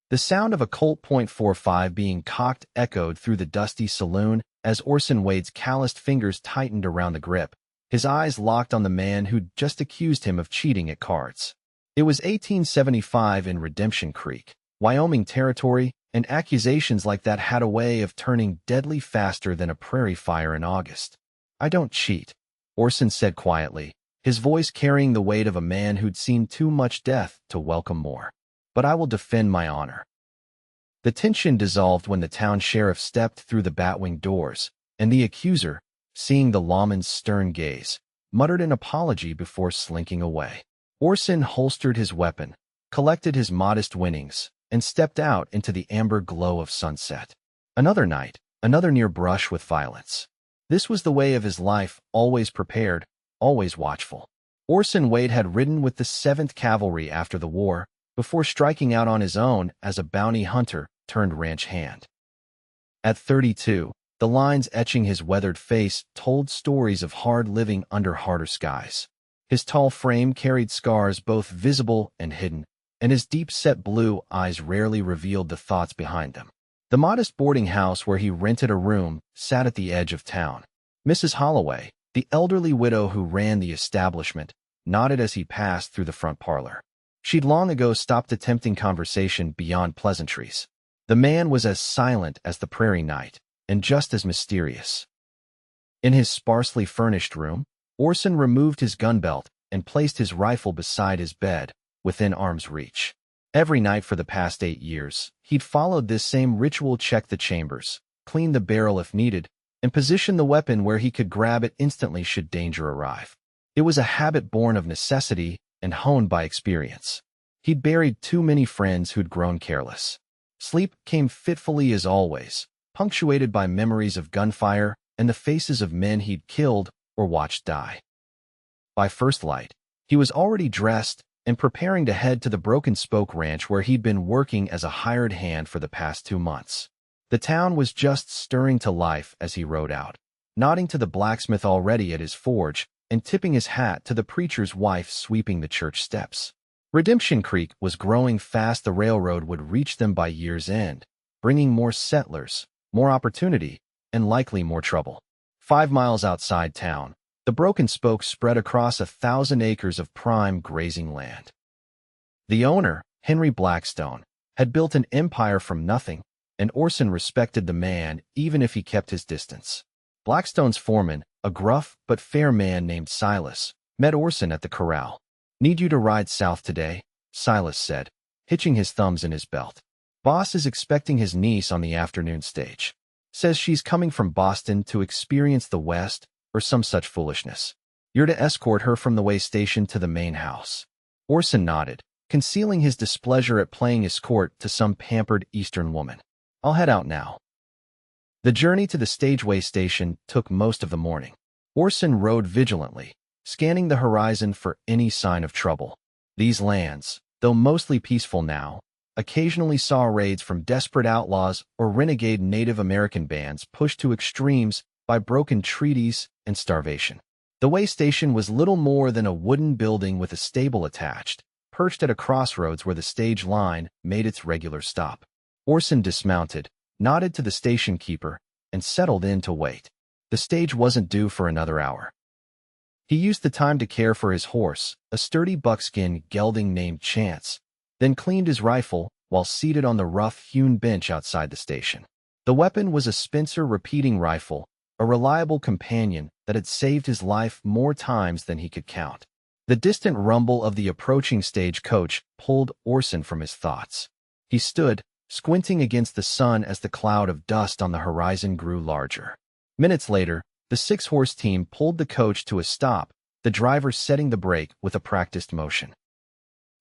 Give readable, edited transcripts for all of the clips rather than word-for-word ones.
The sound of a Colt .45 being cocked echoed through the dusty saloon as Orson Wade's calloused fingers tightened around the grip, his eyes locked on the man who'd just accused him of cheating at cards. It was 1875 in Redemption Creek, Wyoming Territory, and accusations like that had a way of turning deadly faster than a prairie fire in August. "I don't cheat," Orson said quietly, his voice carrying the weight of a man who'd seen too much death to welcome more. "But I will defend my honor." The tension dissolved when the town sheriff stepped through the batwing doors, and the accuser, seeing the lawman's stern gaze, muttered an apology before slinking away. Orson holstered his weapon, collected his modest winnings, and stepped out into the amber glow of sunset. Another night, another near brush with violence. This was the way of his life, always prepared, always watchful. Orson Wade had ridden with the 7th Cavalry after the war, before striking out on his own as a bounty hunter turned ranch hand. At 32, the lines etching his weathered face told stories of hard living under harder skies. His tall frame carried scars both visible and hidden, and his deep-set blue eyes rarely revealed the thoughts behind them. The modest boarding house where he rented a room sat at the edge of town. Mrs. Holloway, the elderly widow who ran the establishment, nodded as he passed through the front parlor. She'd long ago stopped attempting conversation beyond pleasantries. The man was as silent as the prairie night, and just as mysterious. In his sparsely furnished room, Orson removed his gun belt and placed his rifle beside his bed, within arm's reach. Every night for the past 8 years, he'd followed this same ritual: check the chambers, clean the barrel if needed, and position the weapon where he could grab it instantly should danger arrive. It was a habit born of necessity and honed by experience. He'd buried too many friends who'd grown careless. Sleep came fitfully as always, punctuated by memories of gunfire and the faces of men he'd killed or watched die. By first light, he was already dressed and preparing to head to the Broken Spoke Ranch where he'd been working as a hired hand for the past 2 months. The town was just stirring to life as he rode out, nodding to the blacksmith already at his forge and tipping his hat to the preacher's wife sweeping the church steps. Redemption Creek was growing fast. The railroad would reach them by year's end, bringing more settlers, more opportunity, and likely more trouble. 5 miles outside town, the Broken Spoke spread across 1,000 acres of prime grazing land. The owner, Henry Blackstone, had built an empire from nothing, and Orson respected the man even if he kept his distance. Blackstone's foreman, a gruff but fair man named Silas, met Orson at the corral. "Need you to ride south today," Silas said, hitching his thumbs in his belt. "Boss is expecting his niece on the afternoon stage. Says she's coming from Boston to experience the West or some such foolishness. You're to escort her from the way station to the main house." Orson nodded, concealing his displeasure at playing escort to some pampered Eastern woman. "I'll head out now." The journey to the Stageway station took most of the morning. Orson rode vigilantly, scanning the horizon for any sign of trouble. These lands, though mostly peaceful now, occasionally saw raids from desperate outlaws or renegade Native American bands pushed to extremes by broken treaties and starvation. The way station was little more than a wooden building with a stable attached, perched at a crossroads where the stage line made its regular stop. Orson dismounted, nodded to the station keeper, and settled in to wait. The stage wasn't due for another hour. He used the time to care for his horse, a sturdy buckskin gelding named Chance, then cleaned his rifle while seated on the rough-hewn bench outside the station. The weapon was a Spencer repeating rifle, a reliable companion that had saved his life more times than he could count. The distant rumble of the approaching stagecoach pulled Orson from his thoughts. He stood, squinting against the sun as the cloud of dust on the horizon grew larger. Minutes later, the 6-horse team pulled the coach to a stop, the driver setting the brake with a practiced motion.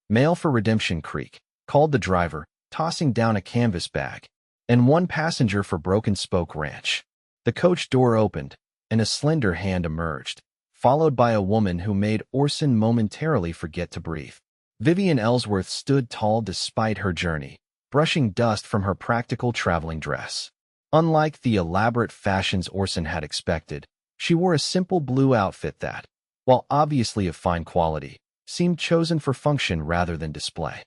"Mail for Redemption Creek," called the driver, tossing down a canvas bag, "and 1 passenger for Broken Spoke Ranch." The coach door opened, and a slender hand emerged, followed by a woman who made Orson momentarily forget to breathe. Vivian Ellsworth stood tall despite her journey, brushing dust from her practical traveling dress. Unlike the elaborate fashions Orson had expected, she wore a simple blue outfit that, while obviously of fine quality, seemed chosen for function rather than display.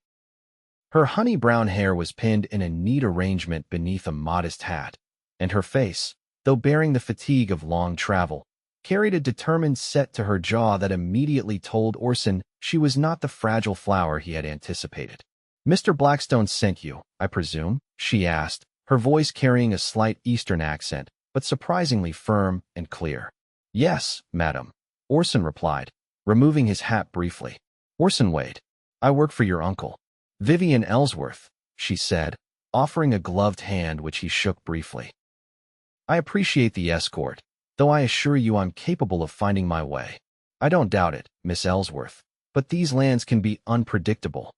Her honey-brown hair was pinned in a neat arrangement beneath a modest hat, and her face, though bearing the fatigue of long travel, carried a determined set to her jaw that immediately told Orson she was not the fragile flower he had anticipated. "Mr. Blackstone sent you, I presume?" she asked, her voice carrying a slight Eastern accent, but surprisingly firm and clear. "Yes, madam," Orson replied, removing his hat briefly. "Orson Wade. I work for your uncle." "Vivian Ellsworth," she said, offering a gloved hand which he shook briefly. "I appreciate the escort, though I assure you I'm capable of finding my way." "I don't doubt it, Miss Ellsworth, but these lands can be unpredictable."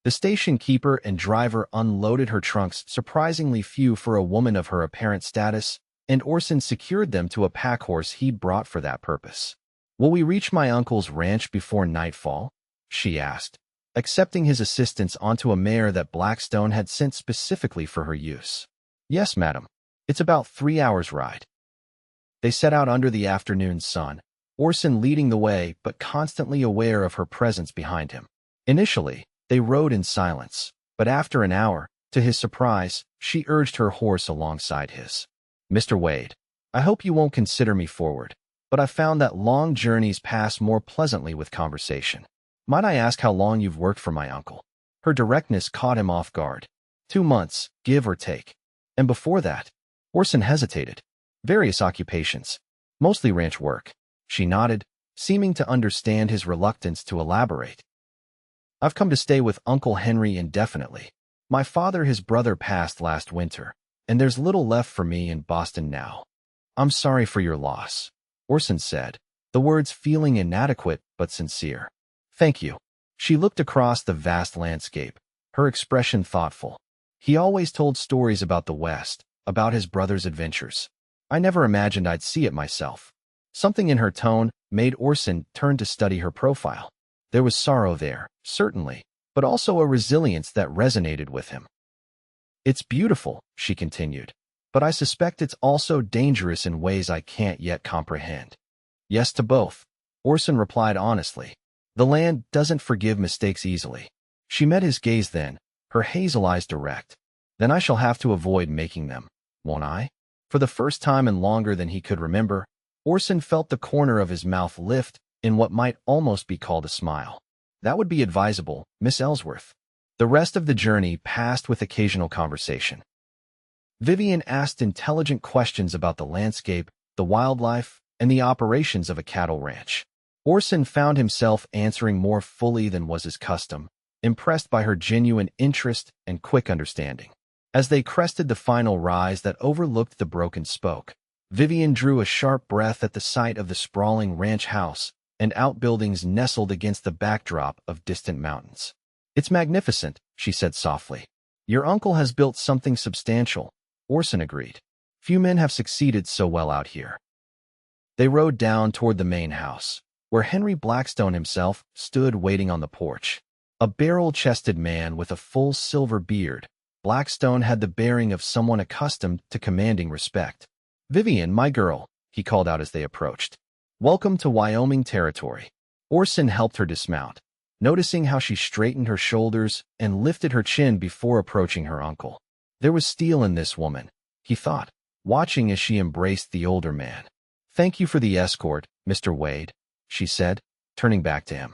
The station keeper and driver unloaded her trunks, surprisingly few for a woman of her apparent status, and Orson secured them to a pack-horse he'd brought for that purpose. "Will we reach my uncle's ranch before nightfall?" she asked, accepting his assistance onto a mare that Blackstone had sent specifically for her use. "Yes, madam. It's about 3 hours' ride." They set out under the afternoon sun, Orson leading the way but constantly aware of her presence behind him. Initially, they rode in silence, but after an hour, to his surprise, she urged her horse alongside his. "Mr. Wade, I hope you won't consider me forward, but I've found that long journeys pass more pleasantly with conversation. Might I ask how long you've worked for my uncle?" Her directness caught him off guard. 2 months, give or take. "And before that?" Orson hesitated. "Various occupations. Mostly ranch work." She nodded, seeming to understand his reluctance to elaborate. "I've come to stay with Uncle Henry indefinitely. My father, his brother, passed last winter, and there's little left for me in Boston now." "I'm sorry for your loss," Orson said, the words feeling inadequate but sincere. "Thank you." She looked across the vast landscape, her expression thoughtful. He always told stories about the West, about his brother's adventures. I never imagined I'd see it myself. Something in her tone made Orson turn to study her profile. There was sorrow there, certainly, but also a resilience that resonated with him. "It's beautiful," she continued, "but I suspect it's also dangerous in ways I can't yet comprehend." "Yes to both," Orson replied honestly. "The land doesn't forgive mistakes easily." She met his gaze then, her hazel eyes direct. "Then I shall have to avoid making them, won't I?" For the first time in longer than he could remember, Orson felt the corner of his mouth lift in what might almost be called a smile. "That would be advisable, Miss Ellsworth." The rest of the journey passed with occasional conversation. Vivien asked intelligent questions about the landscape, the wildlife, and the operations of a cattle ranch. Orson found himself answering more fully than was his custom, impressed by her genuine interest and quick understanding. As they crested the final rise that overlooked the broken spoke, Vivien drew a sharp breath at the sight of the sprawling ranch house and outbuildings nestled against the backdrop of distant mountains. "It's magnificent," she said softly. "Your uncle has built something substantial," Orson agreed. "Few men have succeeded so well out here." They rode down toward the main house, where Henry Blackstone himself stood waiting on the porch. A barrel-chested man with a full silver beard, Blackstone had the bearing of someone accustomed to commanding respect. "Vivien, my girl," he called out as they approached. "Welcome to Wyoming Territory." Orson helped her dismount, noticing how she straightened her shoulders and lifted her chin before approaching her uncle. There was steel in this woman, he thought, watching as she embraced the older man. "Thank you for the escort, Mr. Wade," she said, turning back to him.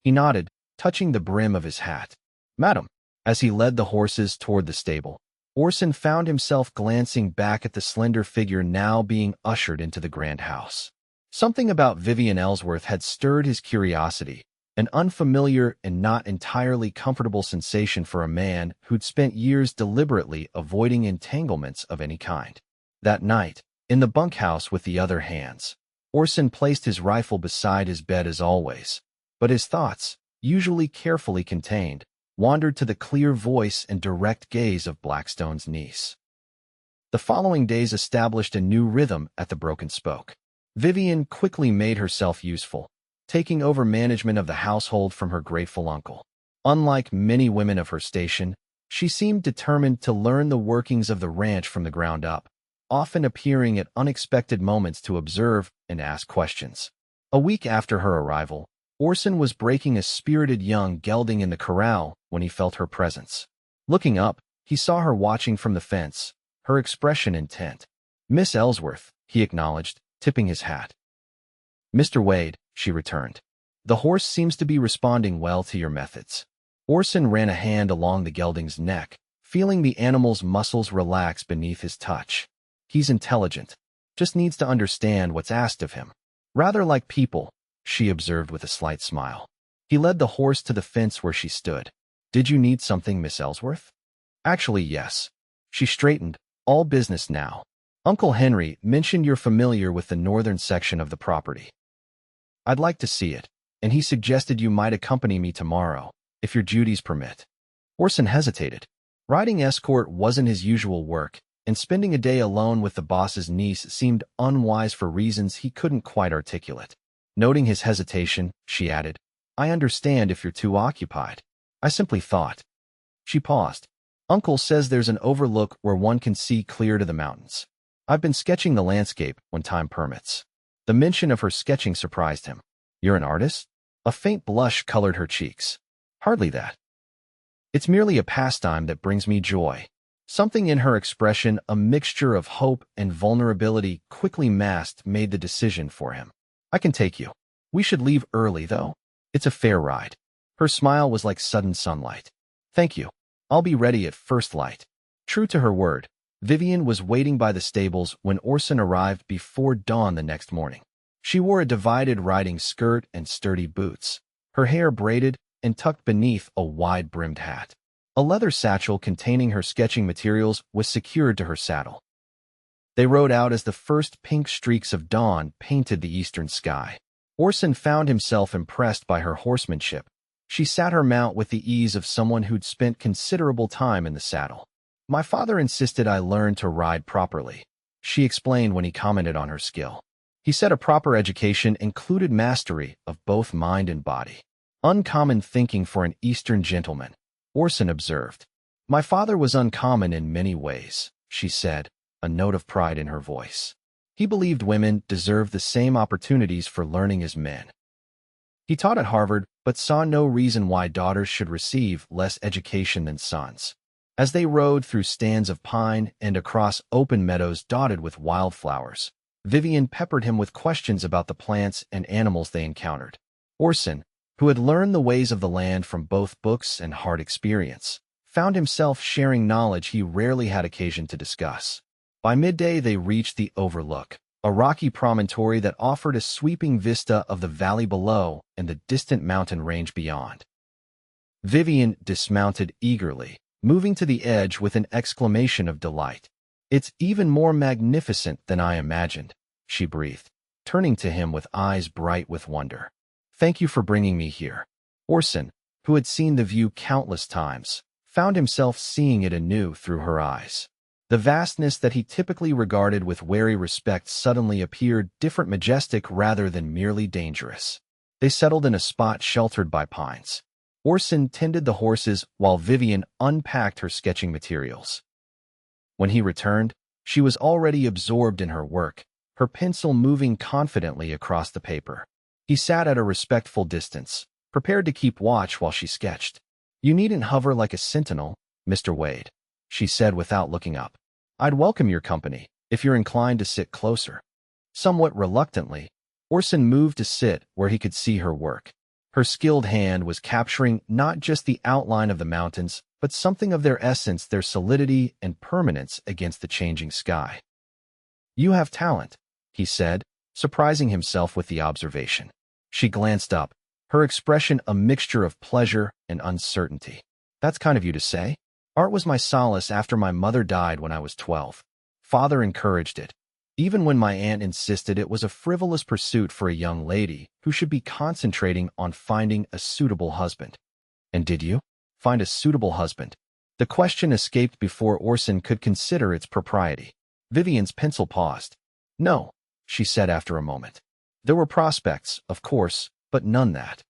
He nodded, touching the brim of his hat. "Madam." As he led the horses toward the stable, Orson found himself glancing back at the slender figure now being ushered into the grand house. Something about Vivian Ellsworth had stirred his curiosity, an unfamiliar and not entirely comfortable sensation for a man who'd spent years deliberately avoiding entanglements of any kind. That night, in the bunkhouse with the other hands, Orson placed his rifle beside his bed as always, but his thoughts, usually carefully contained, wandered to the clear voice and direct gaze of Blackstone's niece. The following days established a new rhythm at the Broken Spoke. Vivien quickly made herself useful, taking over management of the household from her grateful uncle. Unlike many women of her station, she seemed determined to learn the workings of the ranch from the ground up, often appearing at unexpected moments to observe and ask questions. A week after her arrival, Orson was breaking a spirited young gelding in the corral when he felt her presence. Looking up, he saw her watching from the fence, her expression intent. "Miss Ellsworth," he acknowledged, tipping his hat. "Mr. Wade," she returned. "The horse seems to be responding well to your methods." Orson ran a hand along the gelding's neck, feeling the animal's muscles relax beneath his touch. "He's intelligent. Just needs to understand what's asked of him. Rather like people," she observed with a slight smile. He led the horse to the fence where she stood. "Did you need something, Miss Ellsworth?" "Actually, yes." She straightened. "All business now. Uncle Henry mentioned you're familiar with the northern section of the property. I'd like to see it, and he suggested you might accompany me tomorrow, if your duties permit." Orson hesitated. Riding escort wasn't his usual work, and spending a day alone with the boss's niece seemed unwise for reasons he couldn't quite articulate. Noting his hesitation, she added, "I understand if you're too occupied. I simply thought." She paused. "Uncle says there's an overlook where one can see clear to the mountains. I've been sketching the landscape when time permits." The mention of her sketching surprised him. "You're an artist?" A faint blush colored her cheeks. "Hardly that. It's merely a pastime that brings me joy." Something in her expression, a mixture of hope and vulnerability, quickly masked made the decision for him. "I can take you. We should leave early, though. It's a fair ride." Her smile was like sudden sunlight. "Thank you. I'll be ready at first light." True to her word, Vivien was waiting by the stables when Orson arrived before dawn the next morning. She wore a divided riding skirt and sturdy boots, her hair braided and tucked beneath a wide-brimmed hat. A leather satchel containing her sketching materials was secured to her saddle. They rode out as the first pink streaks of dawn painted the eastern sky. Orson found himself impressed by her horsemanship. She sat her mount with the ease of someone who'd spent considerable time in the saddle. "My father insisted I learn to ride properly," she explained when he commented on her skill. He said a proper education included mastery of both mind and body. "Uncommon thinking for an Eastern gentleman," Orson observed. "My father was uncommon in many ways," she said, a note of pride in her voice. "He believed women deserved the same opportunities for learning as men. He taught at Harvard, but saw no reason why daughters should receive less education than sons." As they rode through stands of pine and across open meadows dotted with wildflowers, Vivien peppered him with questions about the plants and animals they encountered. Orson, who had learned the ways of the land from both books and hard experience, found himself sharing knowledge he rarely had occasion to discuss. By midday they reached the Overlook, a rocky promontory that offered a sweeping vista of the valley below and the distant mountain range beyond. Vivien dismounted eagerly, moving to the edge with an exclamation of delight. "It's even more magnificent than I imagined," she breathed, turning to him with eyes bright with wonder. "Thank you for bringing me here." Orson, who had seen the view countless times, found himself seeing it anew through her eyes. The vastness that he typically regarded with wary respect suddenly appeared different, majestic rather than merely dangerous. They settled in a spot sheltered by pines. Orson tended the horses while Vivien unpacked her sketching materials. When he returned, she was already absorbed in her work, her pencil moving confidently across the paper. He sat at a respectful distance, prepared to keep watch while she sketched. "You needn't hover like a sentinel, Mr. Wade," she said without looking up. "I'd welcome your company, if you're inclined to sit closer." Somewhat reluctantly, Orson moved to sit where he could see her work. Her skilled hand was capturing not just the outline of the mountains, but something of their essence, their solidity and permanence against the changing sky. "You have talent," he said, surprising himself with the observation. She glanced up, her expression a mixture of pleasure and uncertainty. "That's kind of you to say. Art was my solace after my mother died when I was 12. Father encouraged it, even when my aunt insisted it was a frivolous pursuit for a young lady who should be concentrating on finding a suitable husband." "And did you find a suitable husband?" The question escaped before Orson could consider its propriety. Vivien's pencil paused. "No," she said after a moment. "There were prospects, of course, but none that—"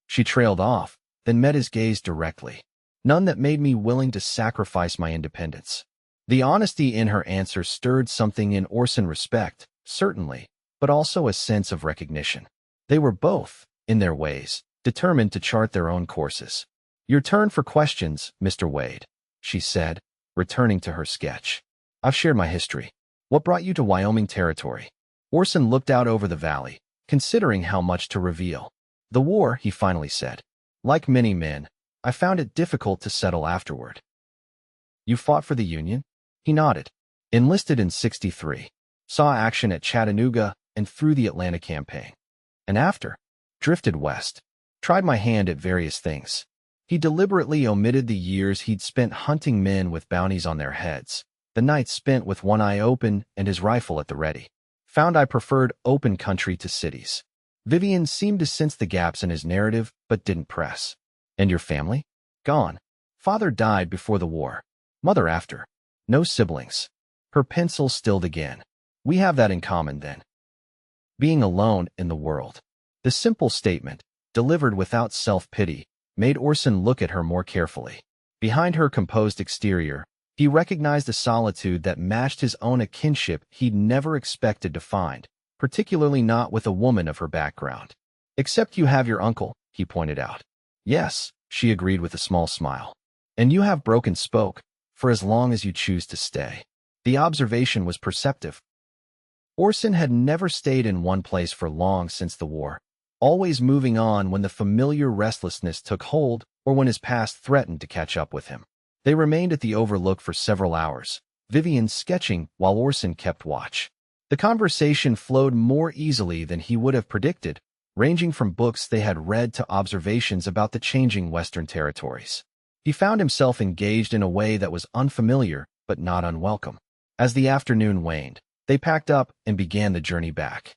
She trailed off, then met his gaze directly. "None that made me willing to sacrifice my independence." The honesty in her answer stirred something in Orson, respect, certainly, but also a sense of recognition. They were both, in their ways, determined to chart their own courses. "Your turn for questions, Mr. Wade," she said, returning to her sketch. "I've shared my history. What brought you to Wyoming Territory?" Orson looked out over the valley, considering how much to reveal. "The war," he finally said. "Like many men, I found it difficult to settle afterward." "You fought for the Union?" He nodded. "Enlisted in '63. Saw action at Chattanooga and through the Atlanta campaign. And after, drifted west. Tried my hand at various things." He deliberately omitted the years he'd spent hunting men with bounties on their heads, the nights spent with one eye open and his rifle at the ready. "Found I preferred open country to cities." Vivien seemed to sense the gaps in his narrative, but didn't press. "And your family?" "Gone. Father died before the war. Mother after. No siblings." Her pencil stilled again. "We have that in common, then. Being alone in the world." The simple statement, delivered without self-pity, made Orson look at her more carefully. Behind her composed exterior, he recognized a solitude that matched his own, a kinship he'd never expected to find, particularly not with a woman of her background. "Except you have your uncle," he pointed out. "Yes," she agreed with a small smile. "And you have Broken Spoke, for as long as you choose to stay." The observation was perceptive. Orson had never stayed in one place for long since the war, always moving on when the familiar restlessness took hold or when his past threatened to catch up with him. They remained at the Overlook for several hours, Vivien sketching while Orson kept watch. The conversation flowed more easily than he would have predicted, ranging from books they had read to observations about the changing Western territories. He found himself engaged in a way that was unfamiliar but not unwelcome. As the afternoon waned, they packed up and began the journey back.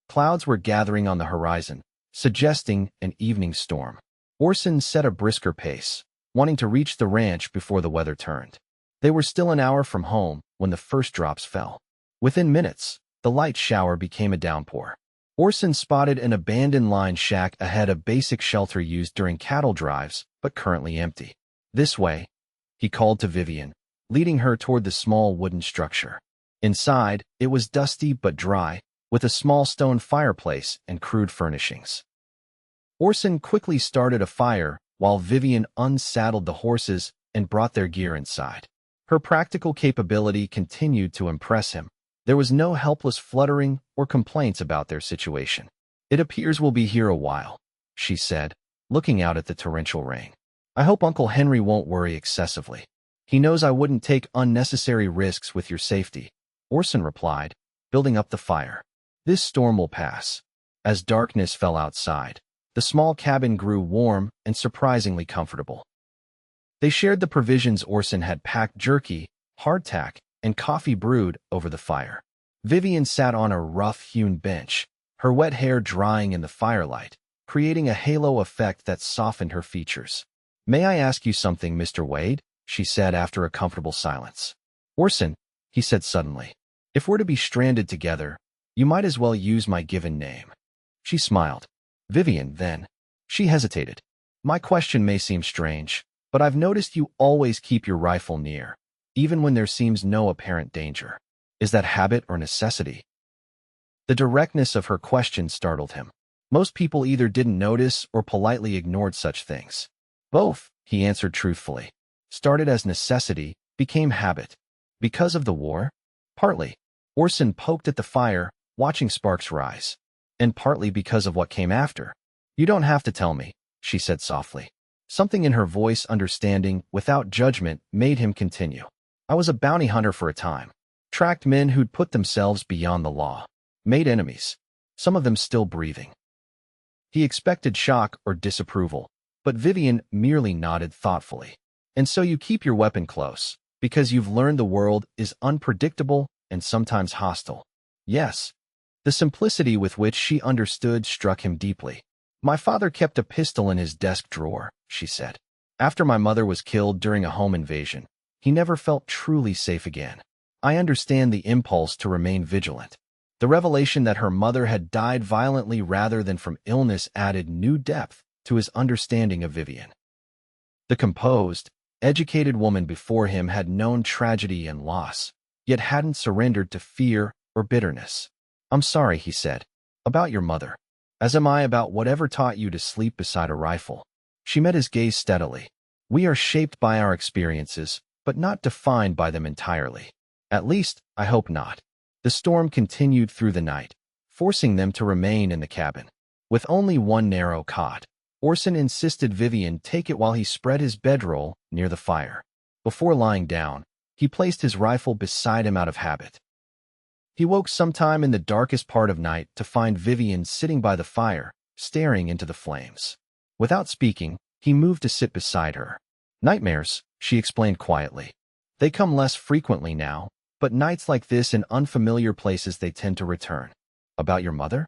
Clouds were gathering on the horizon, suggesting an evening storm. Orson set a brisker pace, wanting to reach the ranch before the weather turned. They were still an hour from home when the first drops fell. Within minutes, the light shower became a downpour. Orson spotted an abandoned line shack ahead, a basic shelter used during cattle drives, but currently empty. "This way," he called to Vivien, leading her toward the small wooden structure. Inside, it was dusty but dry, with a small stone fireplace and crude furnishings. Orson quickly started a fire while Vivien unsaddled the horses and brought their gear inside. Her practical capability continued to impress him. There was no helpless fluttering or complaints about their situation. "It appears we'll be here a while," she said, looking out at the torrential rain. "I hope Uncle Henry won't worry excessively. He knows I wouldn't take unnecessary risks with your safety," Orson replied, building up the fire. "This storm will pass." As darkness fell outside, the small cabin grew warm and surprisingly comfortable. They shared the provisions Orson had packed: jerky, hardtack, and coffee brewed over the fire. Vivien sat on a rough-hewn bench, her wet hair drying in the firelight, creating a halo effect that softened her features. "May I ask you something, Mr. Wade?" she said after a comfortable silence. "Orson," he said suddenly, "if we're to be stranded together, you might as well use my given name." She smiled. "Vivien, then." She hesitated. "My question may seem strange, but I've noticed you always keep your rifle near, even when there seems no apparent danger. Is that habit or necessity?" The directness of her question startled him. Most people either didn't notice or politely ignored such things. "Both," he answered truthfully. "Started as necessity, became habit." "Because of the war?" "Partly." Orson poked at the fire, watching sparks rise. "And partly because of what came after." "You don't have to tell me," she said softly. Something in her voice, understanding, without judgment, made him continue. "I was a bounty hunter for a time. Tracked men who'd put themselves beyond the law. Made enemies. Some of them still breathing." He expected shock or disapproval, but Vivien merely nodded thoughtfully. "And so you keep your weapon close, because you've learned the world is unpredictable and sometimes hostile." "Yes." The simplicity with which she understood struck him deeply. "My father kept a pistol in his desk drawer," she said. "After my mother was killed during a home invasion, he never felt truly safe again. I understand the impulse to remain vigilant." The revelation that her mother had died violently rather than from illness added new depth to his understanding of Vivien. The composed, educated woman before him had known tragedy and loss, yet hadn't surrendered to fear or bitterness. "I'm sorry," he said. "About your mother." As am I about whatever taught you to sleep beside a rifle. She met his gaze steadily. We are shaped by our experiences, but not defined by them entirely. At least, I hope not. The storm continued through the night, forcing them to remain in the cabin. With only one narrow cot, Orson insisted Vivien take it while he spread his bedroll near the fire. Before lying down, he placed his rifle beside him out of habit. He woke sometime in the darkest part of night to find Vivien sitting by the fire, staring into the flames. Without speaking, he moved to sit beside her. Nightmares, she explained quietly. They come less frequently now, but nights like this in unfamiliar places they tend to return. About your mother?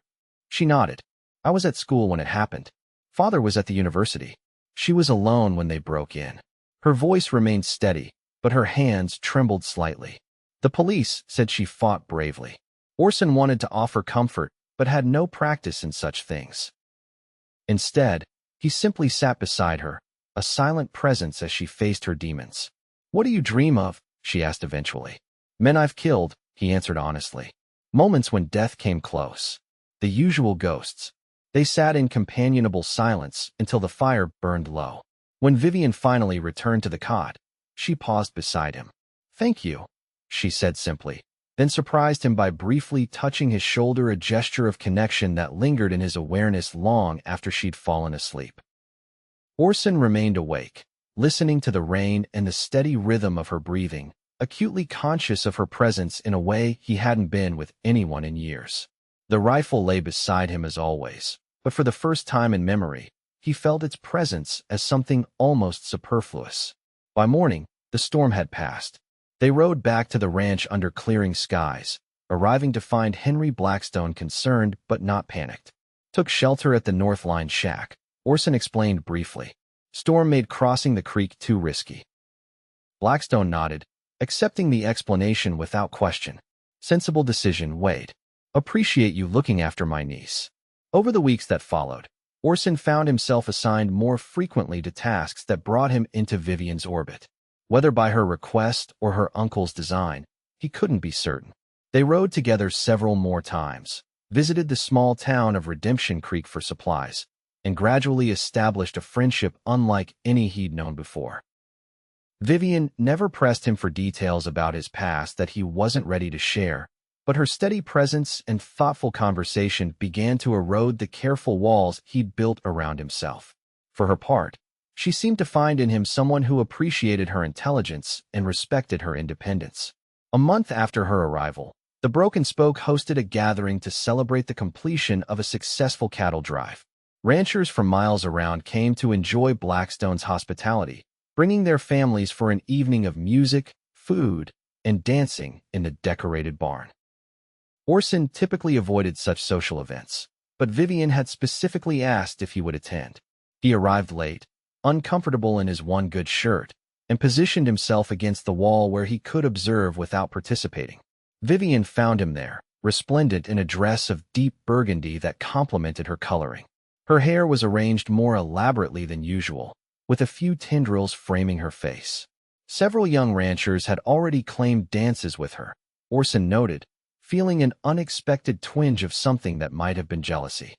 She nodded. I was at school when it happened. Father was at the university. She was alone when they broke in. Her voice remained steady, but her hands trembled slightly. The police said she fought bravely. Orson wanted to offer comfort, but had no practice in such things. Instead, he simply sat beside her, a silent presence as she faced her demons. What do you dream of? She asked eventually. Men I've killed, he answered honestly. Moments when death came close. The usual ghosts. They sat in companionable silence until the fire burned low. When Vivien finally returned to the cot, she paused beside him. Thank you, she said simply, then surprised him by briefly touching his shoulder, a gesture of connection that lingered in his awareness long after she'd fallen asleep. Orson remained awake, listening to the rain and the steady rhythm of her breathing, acutely conscious of her presence in a way he hadn't been with anyone in years. The rifle lay beside him as always, but for the first time in memory, he felt its presence as something almost superfluous. By morning, the storm had passed. They rode back to the ranch under clearing skies, arriving to find Henry Blackstone concerned but not panicked. Took shelter at the Northline shack, Orson explained briefly. Storm made crossing the creek too risky. Blackstone nodded, accepting the explanation without question. Sensible decision, Wade. Appreciate you looking after my niece. Over the weeks that followed, Orson found himself assigned more frequently to tasks that brought him into Vivien's orbit. Whether by her request or her uncle's design, he couldn't be certain. They rode together several more times, visited the small town of Redemption Creek for supplies, and gradually established a friendship unlike any he'd known before. Vivien never pressed him for details about his past that he wasn't ready to share, but her steady presence and thoughtful conversation began to erode the careful walls he'd built around himself. For her part, she seemed to find in him someone who appreciated her intelligence and respected her independence. A month after her arrival, the Broken Spoke hosted a gathering to celebrate the completion of a successful cattle drive. Ranchers from miles around came to enjoy Blackstone's hospitality, bringing their families for an evening of music, food, and dancing in the decorated barn. Orson typically avoided such social events, but Vivien had specifically asked if he would attend. He arrived late, uncomfortable in his one good shirt, and positioned himself against the wall where he could observe without participating. Vivien found him there, resplendent in a dress of deep burgundy that complemented her coloring. Her hair was arranged more elaborately than usual, with a few tendrils framing her face. Several young ranchers had already claimed dances with her, Orson noted, feeling an unexpected twinge of something that might have been jealousy.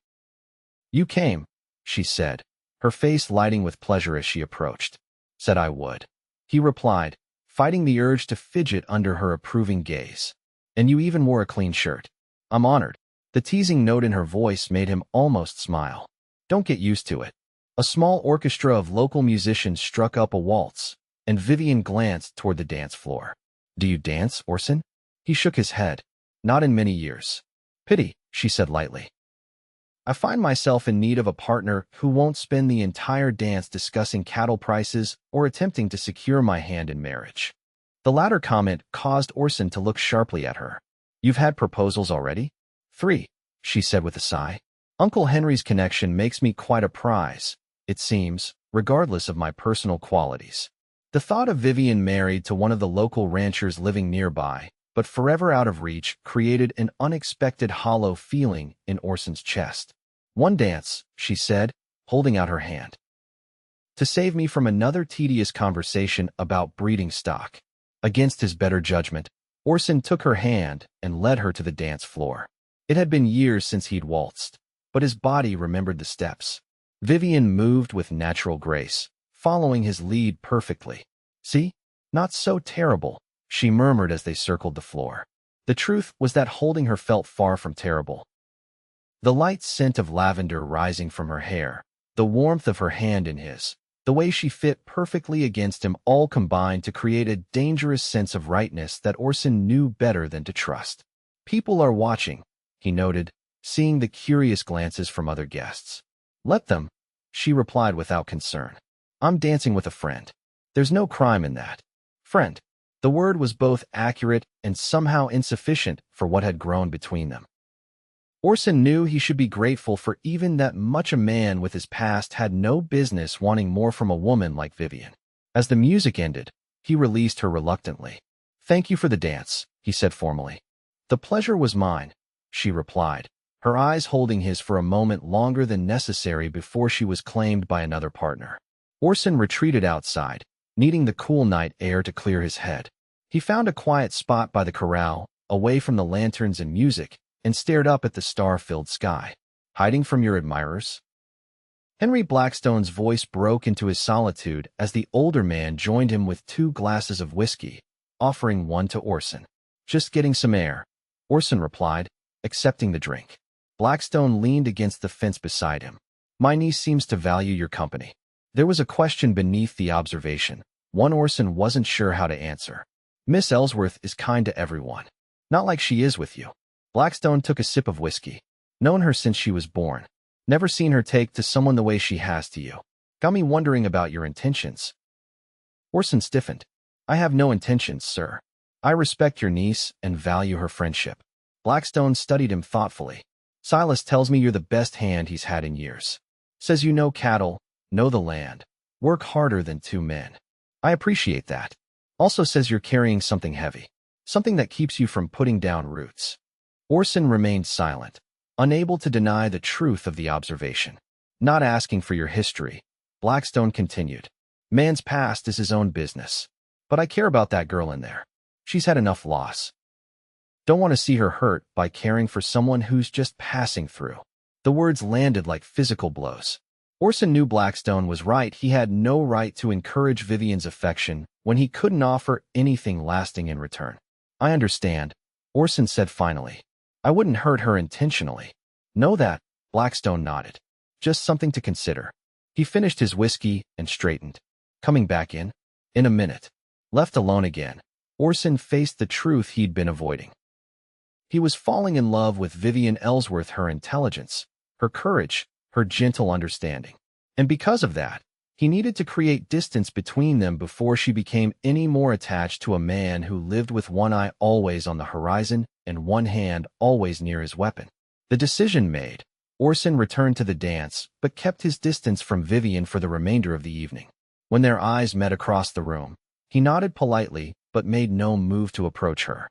You came, she said, her face lighting with pleasure as she approached. Said I would. He replied, fighting the urge to fidget under her approving gaze. And you even wore a clean shirt. I'm honored. The teasing note in her voice made him almost smile. Don't get used to it. A small orchestra of local musicians struck up a waltz, and Vivien glanced toward the dance floor. Do you dance, Orson? He shook his head. Not in many years. Pity, she said lightly. I find myself in need of a partner who won't spend the entire dance discussing cattle prices or attempting to secure my hand in marriage. The latter comment caused Orson to look sharply at her. You've had proposals already? 3, she said with a sigh. Uncle Henry's connection makes me quite a prize, it seems, regardless of my personal qualities. The thought of Vivien married to one of the local ranchers living nearby, but forever out of reach, created an unexpected hollow feeling in Orson's chest. One dance, she said, holding out her hand. To save me from another tedious conversation about breeding stock. Against his better judgment, Orson took her hand and led her to the dance floor. It had been years since he'd waltzed. but his body remembered the steps. Vivien moved with natural grace, following his lead perfectly. "See? Not so terrible," she murmured as they circled the floor. The truth was that holding her felt far from terrible. The light scent of lavender rising from her hair, the warmth of her hand in his, the way she fit perfectly against him all combined to create a dangerous sense of rightness that Orson knew better than to trust. "People are watching," he noted, seeing the curious glances from other guests. "Let them," she replied without concern. "I'm dancing with a friend. There's no crime in that." Friend. The word was both accurate and somehow insufficient for what had grown between them. Orson knew he should be grateful for even that much. A man with his past had no business wanting more from a woman like Vivien. As the music ended, he released her reluctantly. "Thank you for the dance," he said formally. "The pleasure was mine," she replied, her eyes holding his for a moment longer than necessary before she was claimed by another partner. Orson retreated outside, needing the cool night air to clear his head. He found a quiet spot by the corral, away from the lanterns and music, and stared up at the star-filled sky. "Hiding from your admirers?" Henry Blackstone's voice broke into his solitude as the older man joined him with 2 glasses of whiskey, offering one to Orson. "Just getting some air," Orson replied, accepting the drink. Blackstone leaned against the fence beside him. "My niece seems to value your company." There was a question beneath the observation, one Orson wasn't sure how to answer. "Miss Ellsworth is kind to everyone. Not like she is with you." Blackstone took a sip of whiskey. "Known her since she was born. Never seen her take to someone the way she has to you. Got me wondering about your intentions." Orson stiffened. "I have no intentions, sir. I respect your niece and value her friendship." Blackstone studied him thoughtfully. "Silas tells me you're the best hand he's had in years. Says you know cattle, know the land, work harder than 2 men. I appreciate that. Also says you're carrying something heavy, something that keeps you from putting down roots." Orson remained silent, unable to deny the truth of the observation. "Not asking for your history," Blackstone continued. "Man's past is his own business. But I care about that girl in there. She's had enough loss. Don't want to see her hurt by caring for someone who's just passing through." The words landed like physical blows. Orson knew Blackstone was right. He had no right to encourage Vivien's affection when he couldn't offer anything lasting in return. "I understand," Orson said finally. "I wouldn't hurt her intentionally." "Know that," Blackstone nodded. "Just something to consider." He finished his whiskey and straightened. "Coming back in?" "In a minute." Left alone again, Orson faced the truth he'd been avoiding. He was falling in love with Vivian Ellsworth, her intelligence, her courage, her gentle understanding. And because of that, he needed to create distance between them before she became any more attached to a man who lived with one eye always on the horizon and one hand always near his weapon. The decision made, Orson returned to the dance but kept his distance from Vivien for the remainder of the evening. When their eyes met across the room, he nodded politely but made no move to approach her.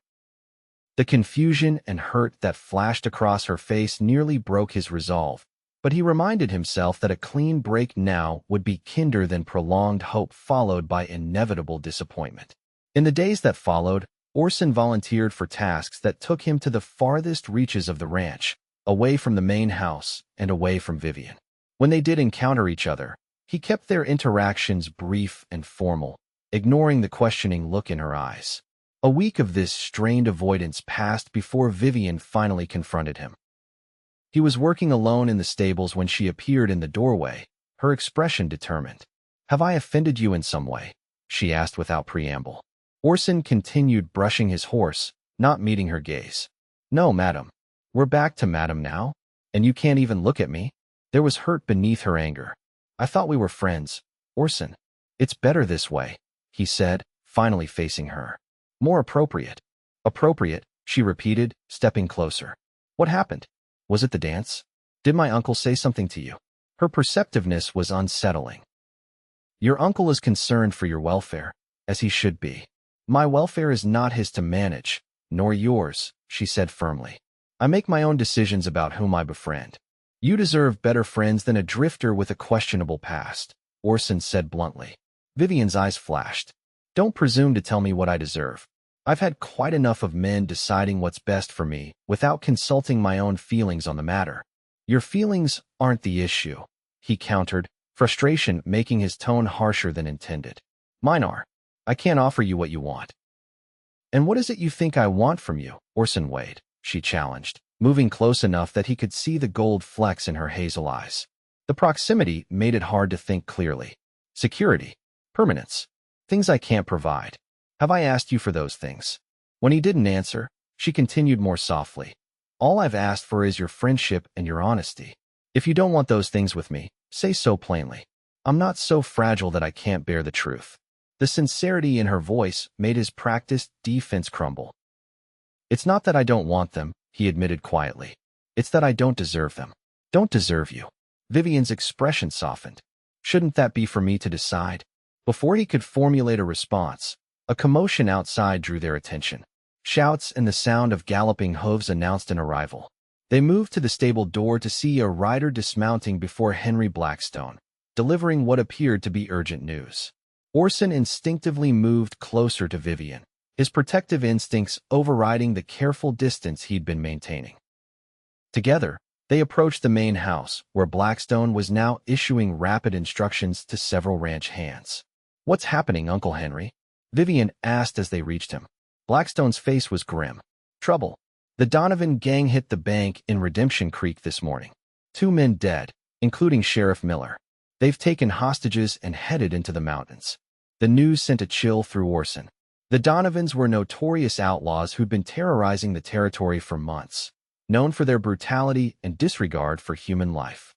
The confusion and hurt that flashed across her face nearly broke his resolve, but he reminded himself that a clean break now would be kinder than prolonged hope followed by inevitable disappointment. In the days that followed, Orson volunteered for tasks that took him to the farthest reaches of the ranch, away from the main house and away from Vivien. When they did encounter each other, he kept their interactions brief and formal, ignoring the questioning look in her eyes. A week of this strained avoidance passed before Vivien finally confronted him. He was working alone in the stables when she appeared in the doorway, her expression determined. "Have I offended you in some way?" she asked without preamble. Orson continued brushing his horse, not meeting her gaze. "No, madam. We're back to madam now, and you can't even look at me." There was hurt beneath her anger. "I thought we were friends, Orson." "It's better this way," he said, finally facing her. "More appropriate." "Appropriate," she repeated, stepping closer. "What happened? Was it the dance? Did my uncle say something to you?" Her perceptiveness was unsettling. "Your uncle is concerned for your welfare, as he should be. My welfare is not his to manage, nor yours," she said firmly. "I make my own decisions about whom I befriend. You deserve better friends than a drifter with a questionable past," Orson said bluntly. Vivien's eyes flashed. "Don't presume to tell me what I deserve. I've had quite enough of men deciding what's best for me without consulting my own feelings on the matter." Your feelings aren't the issue, he countered, frustration making his tone harsher than intended. Mine are. I can't offer you what you want. And what is it you think I want from you, Orson Wade? She challenged, moving close enough that he could see the gold flecks in her hazel eyes. The proximity made it hard to think clearly. Security. Permanence. Things I can't provide. Have I asked you for those things? When he didn't answer, she continued more softly. All I've asked for is your friendship and your honesty. If you don't want those things with me, say so plainly. I'm not so fragile that I can't bear the truth. The sincerity in her voice made his practiced defense crumble. It's not that I don't want them, he admitted quietly. It's that I don't deserve them. Don't deserve you. Vivian's expression softened. Shouldn't that be for me to decide? Before he could formulate a response, a commotion outside drew their attention. Shouts and the sound of galloping hooves announced an arrival. They moved to the stable door to see a rider dismounting before Henry Blackstone, delivering what appeared to be urgent news. Orson instinctively moved closer to Vivien, his protective instincts overriding the careful distance he'd been maintaining. Together, they approached the main house, where Blackstone was now issuing rapid instructions to several ranch hands. What's happening, Uncle Henry? Vivien asked as they reached him. Blackstone's face was grim. Trouble. The Donovan gang hit the bank in Redemption Creek this morning. 2 men dead, including Sheriff Miller. They've taken hostages and headed into the mountains. The news sent a chill through Orson. The Donovans were notorious outlaws who'd been terrorizing the territory for months, known for their brutality and disregard for human life.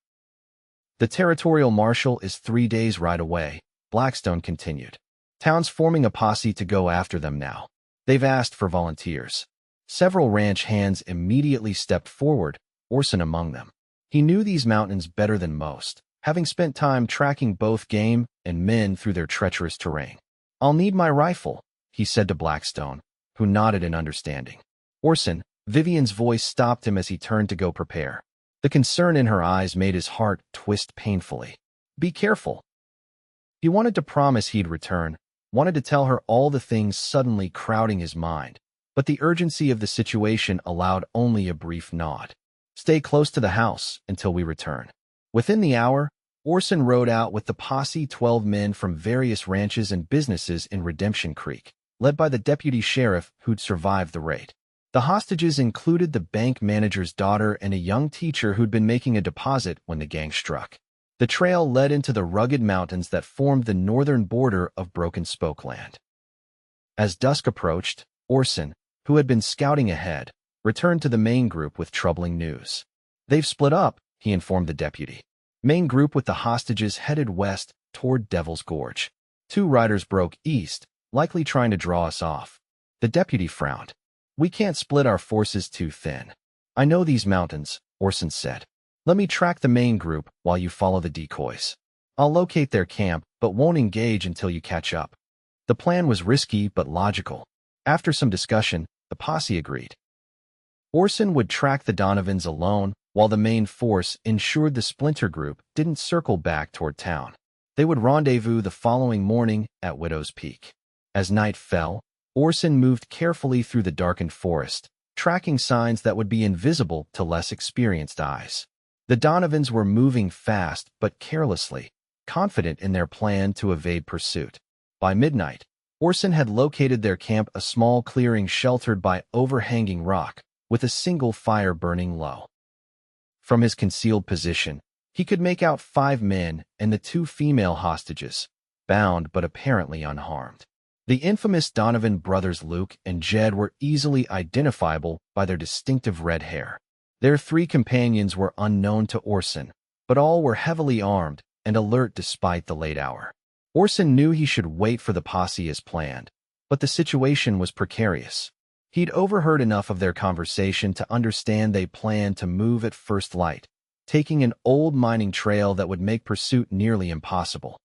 The territorial marshal is 3 days' ride away, Blackstone continued. Town's forming a posse to go after them now. They've asked for volunteers. Several ranch hands immediately stepped forward, Orson among them. He knew these mountains better than most, having spent time tracking both game and men through their treacherous terrain. I'll need my rifle, he said to Blackstone, who nodded in understanding. Orson, Vivian's voice stopped him as he turned to go prepare. The concern in her eyes made his heart twist painfully. Be careful. He wanted to promise he'd return, wanted to tell her all the things suddenly crowding his mind, but the urgency of the situation allowed only a brief nod. Stay close to the house until we return. Within the hour, Orson rode out with the posse 12 men from various ranches and businesses in Redemption Creek, led by the deputy sheriff who'd survived the raid. The hostages included the bank manager's daughter and a young teacher who'd been making a deposit when the gang struck. The trail led into the rugged mountains that formed the northern border of Broken Spoke Land. As dusk approached, Orson, who had been scouting ahead, returned to the main group with troubling news. They've split up, he informed the deputy. Main group with the hostages headed west toward Devil's Gorge. 2 riders broke east, likely trying to draw us off. The deputy frowned. We can't split our forces too thin. I know these mountains, Orson said. Let me track the main group while you follow the decoys. I'll locate their camp, but won't engage until you catch up. The plan was risky but logical. After some discussion, the posse agreed. Orson would track the Donovans alone, while the main force ensured the splinter group didn't circle back toward town. They would rendezvous the following morning at Widow's Peak. As night fell, Orson moved carefully through the darkened forest, tracking signs that would be invisible to less experienced eyes. The Donovans were moving fast but carelessly, confident in their plan to evade pursuit. By midnight, Orson had located their camp, a small clearing sheltered by overhanging rock, with a single fire burning low. From his concealed position, he could make out 5 men and the 2 female hostages, bound but apparently unharmed. The infamous Donovan brothers Luke and Jed were easily identifiable by their distinctive red hair. Their 3 companions were unknown to Orson, but all were heavily armed and alert despite the late hour. Orson knew he should wait for the posse as planned, but the situation was precarious. He'd overheard enough of their conversation to understand they planned to move at first light, taking an old mining trail that would make pursuit nearly impossible.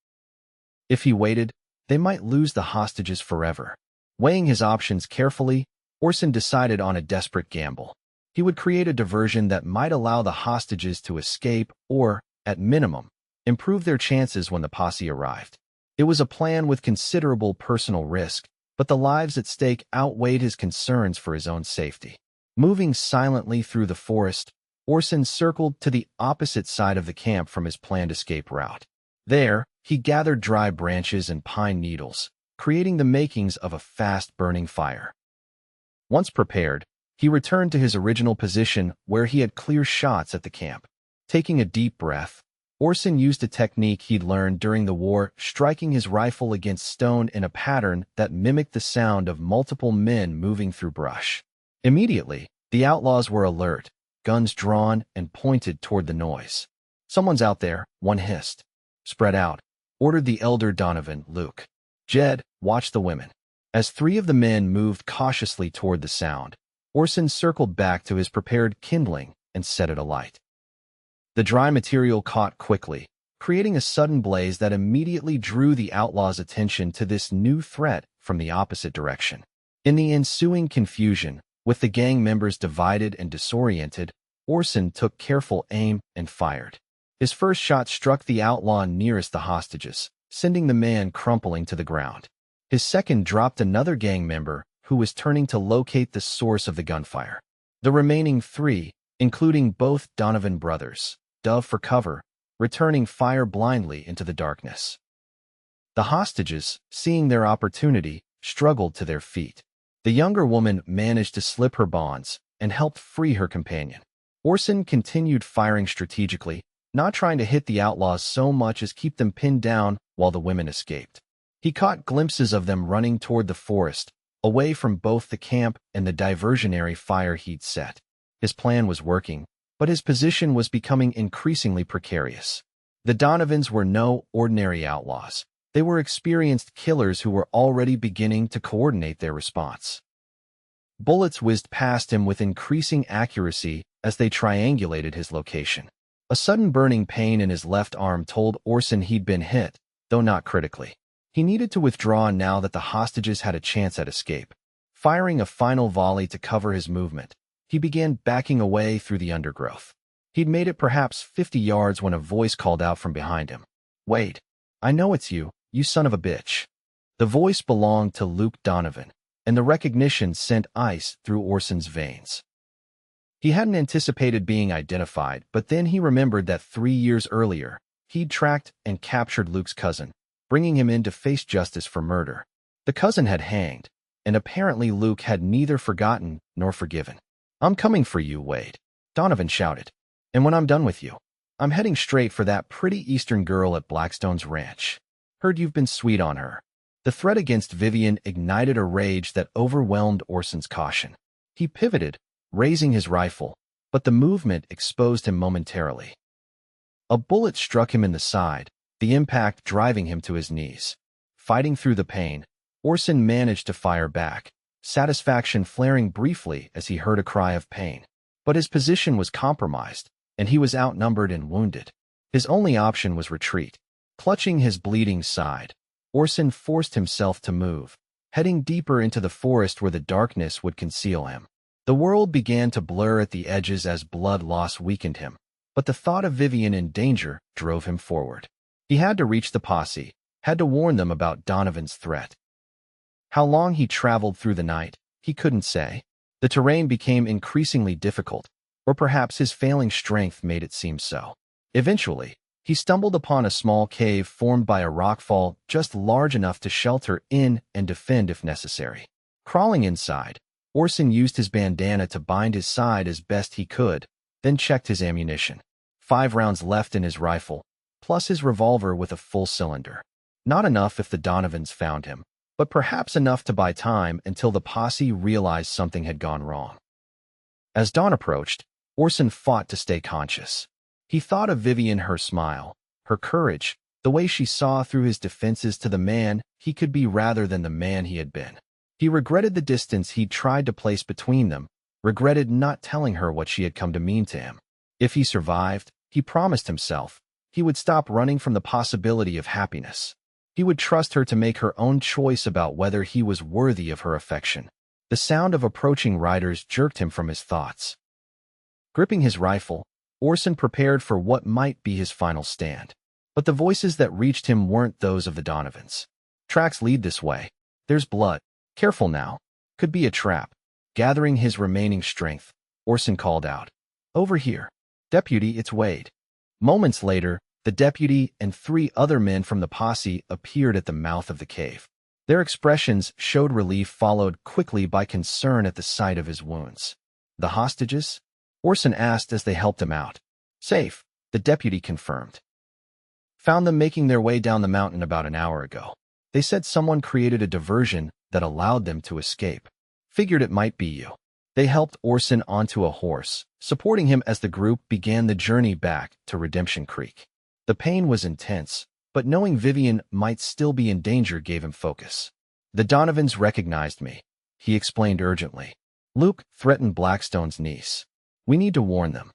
If he waited, they might lose the hostages forever. Weighing his options carefully, Orson decided on a desperate gamble. He would create a diversion that might allow the hostages to escape or, at minimum, improve their chances when the posse arrived. It was a plan with considerable personal risk, but the lives at stake outweighed his concerns for his own safety. Moving silently through the forest, Orson circled to the opposite side of the camp from his planned escape route. There, he gathered dry branches and pine needles, creating the makings of a fast-burning fire. Once prepared, he returned to his original position where he had clear shots at the camp. Taking a deep breath, Orson used a technique he'd learned during the war, striking his rifle against stone in a pattern that mimicked the sound of multiple men moving through brush. Immediately, the outlaws were alert, guns drawn and pointed toward the noise. "Someone's out there," one hissed. "Spread out," ordered the elder Donovan, Luke. "Jed, watch the women." As three of the men moved cautiously toward the sound, Orson circled back to his prepared kindling and set it alight. The dry material caught quickly, creating a sudden blaze that immediately drew the outlaws' attention to this new threat from the opposite direction. In the ensuing confusion, with the gang members divided and disoriented, Orson took careful aim and fired. His first shot struck the outlaw nearest the hostages, sending the man crumpling to the ground. His second dropped another gang member who was turning to locate the source of the gunfire. The remaining three, including both Donovan brothers, dove for cover, returning fire blindly into the darkness. The hostages, seeing their opportunity, struggled to their feet. The younger woman managed to slip her bonds and helped free her companion. Orson continued firing strategically, not trying to hit the outlaws so much as keep them pinned down while the women escaped. He caught glimpses of them running toward the forest, away from both the camp and the diversionary fire he'd set. His plan was working, but his position was becoming increasingly precarious. The Donovans were no ordinary outlaws. They were experienced killers who were already beginning to coordinate their response. Bullets whizzed past him with increasing accuracy as they triangulated his location. A sudden burning pain in his left arm told Orson he'd been hit, though not critically. He needed to withdraw now that the hostages had a chance at escape. Firing a final volley to cover his movement, he began backing away through the undergrowth. He'd made it perhaps 50 yards when a voice called out from behind him. "Wait, I know it's you, you son of a bitch." The voice belonged to Luke Donovan, and the recognition sent ice through Orson's veins. He hadn't anticipated being identified, but then he remembered that 3 years earlier, he'd tracked and captured Luke's cousin, bringing him in to face justice for murder. The cousin had hanged, and apparently Luke had neither forgotten nor forgiven. "I'm coming for you, Wade," Donovan shouted. "And when I'm done with you, I'm heading straight for that pretty Eastern girl at Blackstone's ranch. Heard you've been sweet on her." The threat against Vivien ignited a rage that overwhelmed Orson's caution. He pivoted, raising his rifle, but the movement exposed him momentarily. A bullet struck him in the side, the impact driving him to his knees. Fighting through the pain, Orson managed to fire back, satisfaction flaring briefly as he heard a cry of pain. But his position was compromised, and he was outnumbered and wounded. His only option was retreat. Clutching his bleeding side, Orson forced himself to move, heading deeper into the forest where the darkness would conceal him. The world began to blur at the edges as blood loss weakened him, but the thought of Vivien in danger drove him forward. He had to reach the posse, had to warn them about Donovan's threat. How long he traveled through the night, he couldn't say. The terrain became increasingly difficult, or perhaps his failing strength made it seem so. Eventually, he stumbled upon a small cave formed by a rockfall just large enough to shelter in and defend if necessary. Crawling inside, Orson used his bandana to bind his side as best he could, then checked his ammunition. 5 rounds left in his rifle, plus his revolver with a full cylinder. Not enough if the Donovans found him, but perhaps enough to buy time until the posse realized something had gone wrong. As dawn approached, Orson fought to stay conscious. He thought of Vivien, her smile, her courage, the way she saw through his defenses to the man he could be rather than the man he had been. He regretted the distance he'd tried to place between them, regretted not telling her what she had come to mean to him. If he survived, he promised himself, he would stop running from the possibility of happiness. He would trust her to make her own choice about whether he was worthy of her affection. The sound of approaching riders jerked him from his thoughts. Gripping his rifle, Orson prepared for what might be his final stand. But the voices that reached him weren't those of the Donovans. "Tracks lead this way. There's blood. Careful now. Could be a trap." Gathering his remaining strength, Orson called out, "Over here." Deputy, it's Wade. Moments later, the deputy and 3 other men from the posse appeared at the mouth of the cave. Their expressions showed relief followed quickly by concern at the sight of his wounds. The hostages? Orson asked as they helped him out. Safe, the deputy confirmed. Found them making their way down the mountain about an hour ago. They said someone created a diversion that allowed them to escape. Figured it might be you. They helped Orson onto a horse, supporting him as the group began the journey back to Redemption Creek. The pain was intense, but knowing Vivien might still be in danger gave him focus. The Donovans recognized me, he explained urgently. Luke threatened Blackstone's niece. We need to warn them.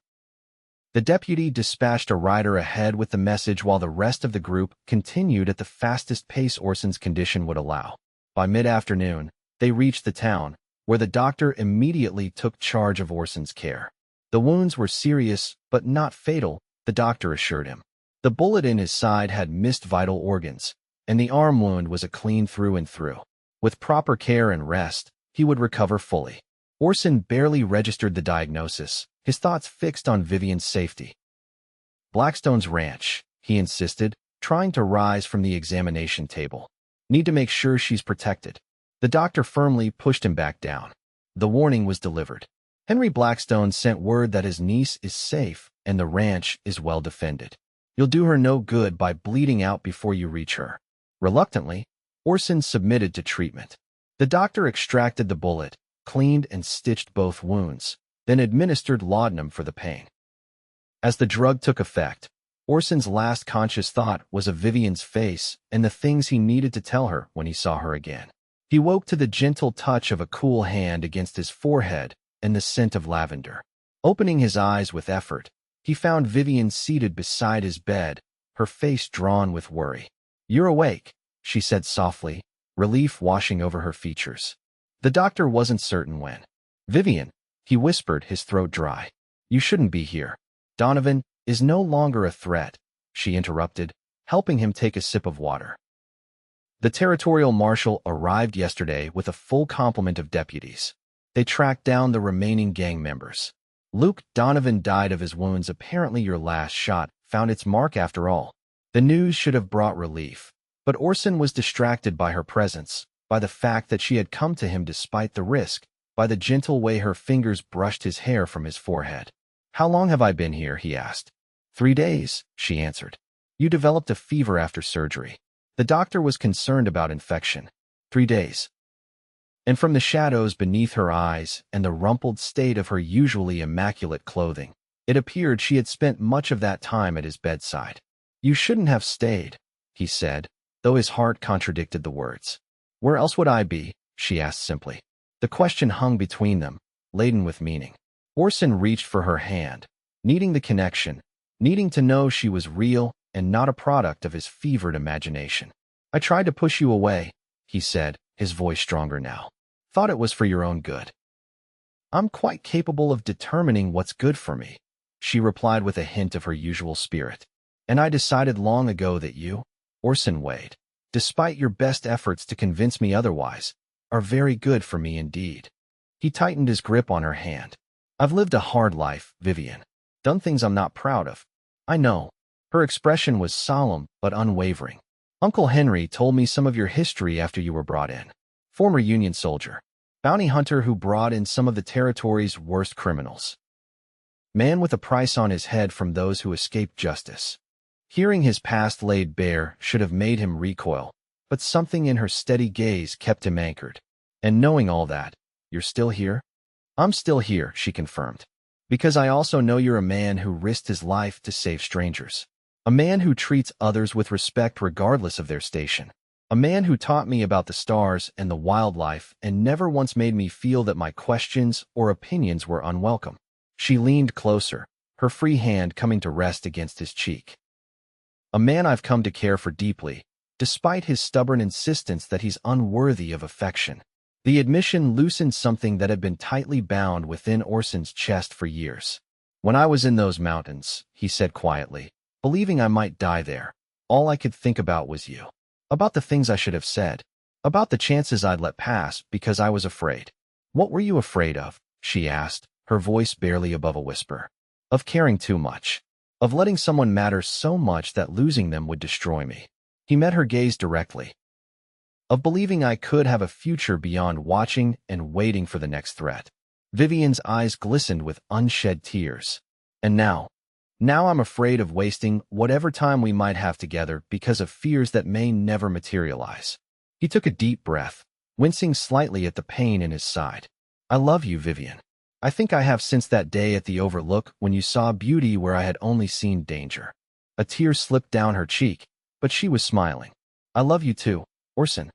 The deputy dispatched a rider ahead with the message while the rest of the group continued at the fastest pace Orson's condition would allow. By mid-afternoon, they reached the town, where the doctor immediately took charge of Orson's care. The wounds were serious, but not fatal, the doctor assured him. The bullet in his side had missed vital organs, and the arm wound was a clean through and through. With proper care and rest, he would recover fully. Orson barely registered the diagnosis, his thoughts fixed on Vivien's safety. Blackstone's ranch, he insisted, trying to rise from the examination table. Need to make sure she's protected. The doctor firmly pushed him back down. The warning was delivered. Henry Blackstone sent word that his niece is safe and the ranch is well defended. You'll do her no good by bleeding out before you reach her. Reluctantly, Orson submitted to treatment. The doctor extracted the bullet, cleaned and stitched both wounds, then administered laudanum for the pain. As the drug took effect, Orson's last conscious thought was of Vivien's face and the things he needed to tell her when he saw her again. He woke to the gentle touch of a cool hand against his forehead and the scent of lavender. Opening his eyes with effort, he found Vivien seated beside his bed, her face drawn with worry. You're awake, she said softly, relief washing over her features. The doctor wasn't certain when. Vivien, he whispered, his throat dry. You shouldn't be here. Donovan is no longer a threat, she interrupted, helping him take a sip of water. The territorial marshal arrived yesterday with a full complement of deputies. They tracked down the remaining gang members. Luke Donovan died of his wounds. Apparently your last shot found its mark after all. The news should have brought relief, but Orson was distracted by her presence, by the fact that she had come to him despite the risk, by the gentle way her fingers brushed his hair from his forehead. How long have I been here? He asked. 3 days, she answered. You developed a fever after surgery. The doctor was concerned about infection. 3 days. And from the shadows beneath her eyes and the rumpled state of her usually immaculate clothing, it appeared she had spent much of that time at his bedside. You shouldn't have stayed, he said, though his heart contradicted the words. Where else would I be? She asked simply. The question hung between them, laden with meaning. Orson reached for her hand, needing the connection, needing to know she was real and not a product of his fevered imagination. I tried to push you away, he said, his voice stronger now. Thought it was for your own good. I'm quite capable of determining what's good for me, she replied with a hint of her usual spirit. And I decided long ago that you, Orson Wade, despite your best efforts to convince me otherwise, are very good for me indeed. He tightened his grip on her hand. I've lived a hard life, Vivien. Done things I'm not proud of. I know. Her expression was solemn but unwavering. Uncle Henry told me some of your history after you were brought in. Former Union soldier. Bounty hunter who brought in some of the territory's worst criminals. Man with a price on his head from those who escaped justice. Hearing his past laid bare should have made him recoil, but something in her steady gaze kept him anchored. And knowing all that, you're still here? I'm still here, she confirmed. Because I also know you're a man who risked his life to save strangers. A man who treats others with respect regardless of their station. A man who taught me about the stars and the wildlife and never once made me feel that my questions or opinions were unwelcome. She leaned closer, her free hand coming to rest against his cheek. A man I've come to care for deeply, despite his stubborn insistence that he's unworthy of affection. The admission loosened something that had been tightly bound within Orson's chest for years. When I was in those mountains, he said quietly, believing I might die there, all I could think about was you. About the things I should have said. About the chances I'd let pass because I was afraid. What were you afraid of? She asked, her voice barely above a whisper. of caring too much, of letting someone matter so much that losing them would destroy me. He met her gaze directly, of believing I could have a future beyond watching and waiting for the next threat. Vivian's eyes glistened with unshed tears. And now I'm afraid of wasting whatever time we might have together because of fears that may never materialize. He took a deep breath, wincing slightly at the pain in his side. I love you, Vivien. I think I have since that day at the Overlook when you saw beauty where I had only seen danger. A tear slipped down her cheek, but she was smiling. I love you too, Orson.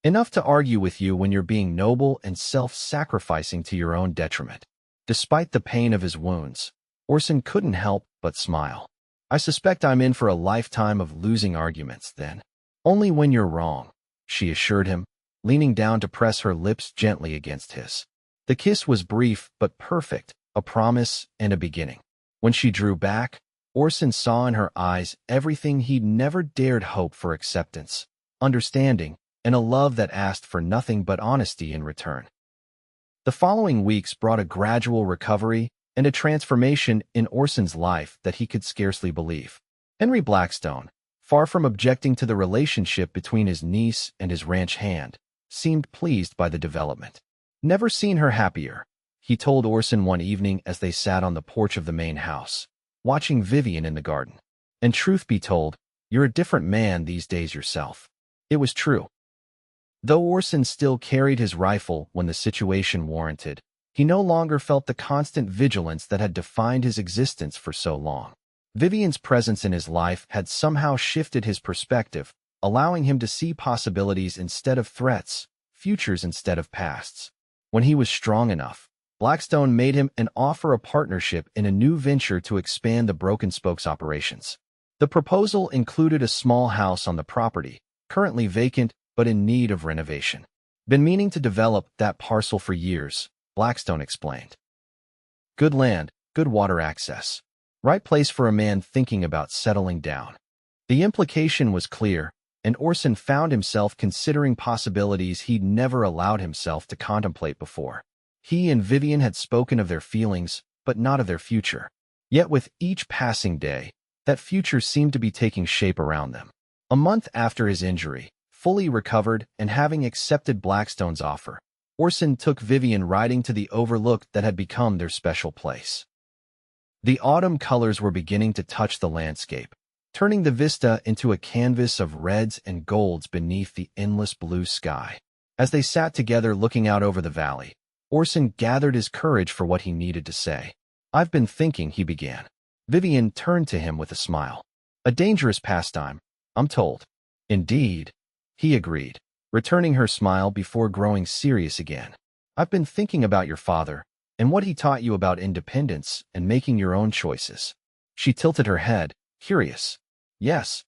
Enough to argue with you when you're being noble and self-sacrificing to your own detriment. Despite the pain of his wounds, Orson couldn't help but smile. I suspect I'm in for a lifetime of losing arguments, then. Only when you're wrong, she assured him, leaning down to press her lips gently against his. The kiss was brief but perfect, a promise and a beginning. When she drew back, Orson saw in her eyes everything he'd never dared hope for: acceptance, understanding, and a love that asked for nothing but honesty in return. The following weeks brought a gradual recovery and a transformation in Orson's life that he could scarcely believe. Henry Blackstone, far from objecting to the relationship between his niece and his ranch hand, seemed pleased by the development. Never seen her happier, he told Orson one evening as they sat on the porch of the main house, watching Vivien in the garden. And truth be told, you're a different man these days yourself. It was true. Though Orson still carried his rifle when the situation warranted, he no longer felt the constant vigilance that had defined his existence for so long. Vivien's presence in his life had somehow shifted his perspective, allowing him to see possibilities instead of threats, futures instead of pasts. When he was strong enough, Blackstone made him an offer of partnership in a new venture to expand the Broken Spokes operations. The proposal included a small house on the property, currently vacant but in need of renovation. Been meaning to develop that parcel for years, Blackstone explained. Good land, good water access. Right place for a man thinking about settling down. The implication was clear, and Orson found himself considering possibilities he'd never allowed himself to contemplate before. He and Vivien had spoken of their feelings, but not of their future. Yet with each passing day, that future seemed to be taking shape around them. A month after his injury, fully recovered and having accepted Blackstone's offer, Orson took Vivien riding to the Overlook that had become their special place. The autumn colors were beginning to touch the landscape, turning the vista into a canvas of reds and golds beneath the endless blue sky. As they sat together looking out over the valley, Orson gathered his courage for what he needed to say. I've been thinking, he began. Vivien turned to him with a smile. A dangerous pastime, I'm told. Indeed, he agreed, returning her smile before growing serious again. I've been thinking about your father and what he taught you about independence and making your own choices. She tilted her head, curious. Yes,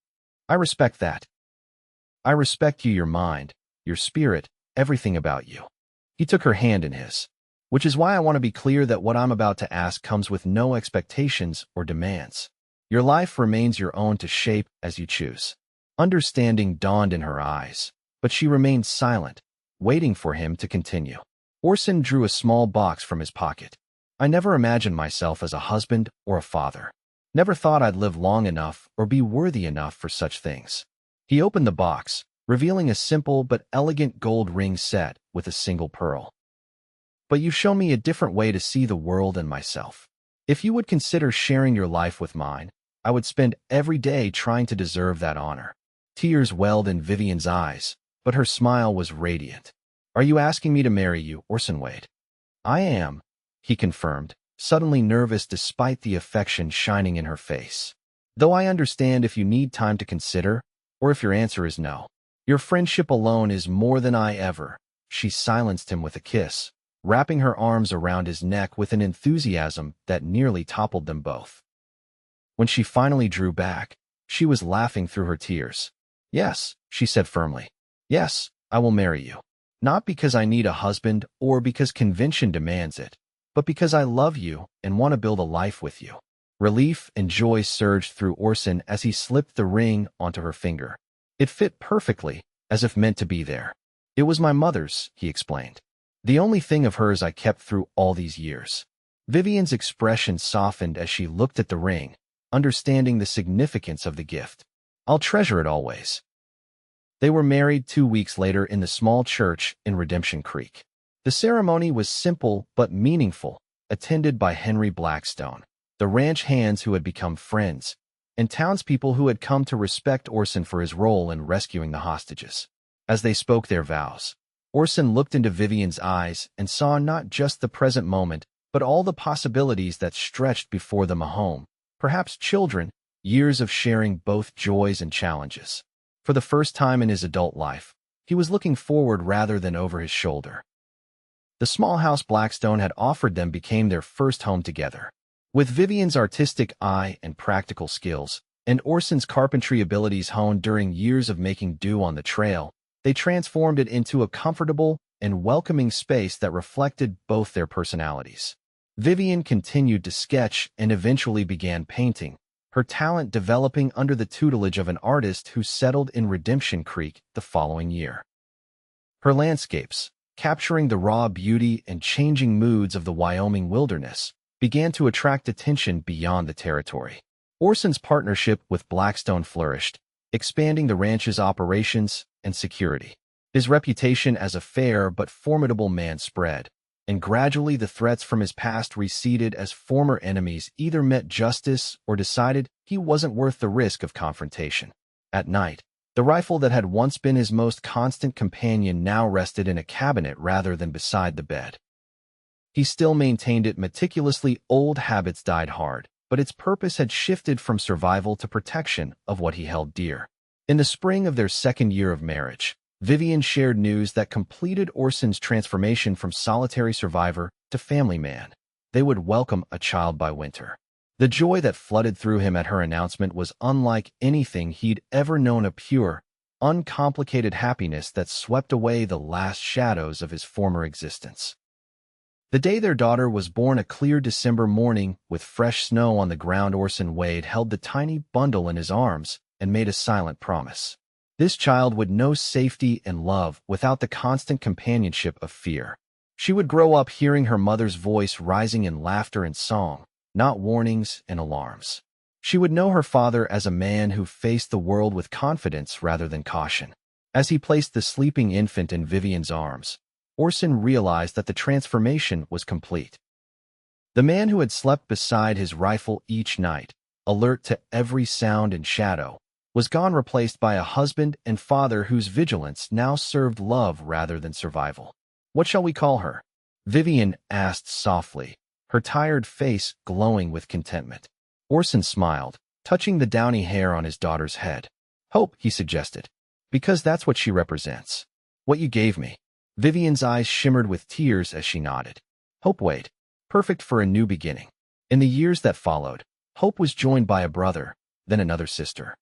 I respect that. I respect you, your mind, your spirit, everything about you. He took her hand in his. Which is why I want to be clear that what I'm about to ask comes with no expectations or demands. Your life remains your own to shape as you choose. Understanding dawned in her eyes, but she remained silent, waiting for him to continue. Orson drew a small box from his pocket. I never imagined myself as a husband or a father. Never thought I'd live long enough or be worthy enough for such things. He opened the box, revealing a simple but elegant gold ring set with a single pearl. But you've shown me a different way to see the world and myself. If you would consider sharing your life with mine, I would spend every day trying to deserve that honor. Tears welled in Vivien's eyes, but her smile was radiant. Are you asking me to marry you, Orson Wade? I am, he confirmed, suddenly nervous despite the affection shining in her face. Though I understand if you need time to consider, or if your answer is no. Your friendship alone is more than I ever. She silenced him with a kiss, wrapping her arms around his neck with an enthusiasm that nearly toppled them both. When she finally drew back, she was laughing through her tears. Yes, she said firmly. Yes, I will marry you. Not because I need a husband or because convention demands it, but because I love you and want to build a life with you. Relief and joy surged through Orson as he slipped the ring onto her finger. It fit perfectly, as if meant to be there. It was my mother's, he explained. The only thing of hers I kept through all these years. Vivian's expression softened as she looked at the ring, understanding the significance of the gift. I'll treasure it always. They were married 2 weeks later in the small church in Redemption Creek. The ceremony was simple but meaningful, attended by Henry Blackstone, the ranch hands who had become friends, and townspeople who had come to respect Orson for his role in rescuing the hostages. As they spoke their vows, Orson looked into Vivian's eyes and saw not just the present moment, but all the possibilities that stretched before them: a home, perhaps children, years of sharing both joys and challenges. For the first time in his adult life, he was looking forward rather than over his shoulder. The small house Blackstone had offered them became their first home together. With Vivian's artistic eye and practical skills, and Orson's carpentry abilities honed during years of making do on the trail, they transformed it into a comfortable and welcoming space that reflected both their personalities. Vivien continued to sketch and eventually began painting, her talent developing under the tutelage of an artist who settled in Redemption Creek the following year. Her landscapes, capturing the raw beauty and changing moods of the Wyoming wilderness, began to attract attention beyond the territory. Orson's partnership with Blackstone flourished, expanding the ranch's operations and security. His reputation as a fair but formidable man spread, and gradually the threats from his past receded as former enemies either met justice or decided he wasn't worth the risk of confrontation. At night, the rifle that had once been his most constant companion now rested in a cabinet rather than beside the bed. He still maintained it meticulously. Old habits died hard, but its purpose had shifted from survival to protection of what he held dear. In the spring of their second year of marriage, Vivien shared news that completed Orson's transformation from solitary survivor to family man. They would welcome a child by winter. The joy that flooded through him at her announcement was unlike anything he'd ever known, a pure, uncomplicated happiness that swept away the last shadows of his former existence. The day their daughter was born, a clear December morning with fresh snow on the ground, Orson Wade held the tiny bundle in his arms and made a silent promise. This child would know safety and love without the constant companionship of fear. She would grow up hearing her mother's voice rising in laughter and song, not warnings and alarms. She would know her father as a man who faced the world with confidence rather than caution. As he placed the sleeping infant in Vivian's arms, Orson realized that the transformation was complete. The man who had slept beside his rifle each night, alert to every sound and shadow, was gone, replaced by a husband and father whose vigilance now served love rather than survival. "What shall we call her?" Vivien asked softly, her tired face glowing with contentment. Orson smiled, touching the downy hair on his daughter's head. "Hope," he suggested, "because that's what she represents. What you gave me." Vivian's eyes shimmered with tears as she nodded. Hope Wade. Perfect for a new beginning. In the years that followed, Hope was joined by a brother, then another sister.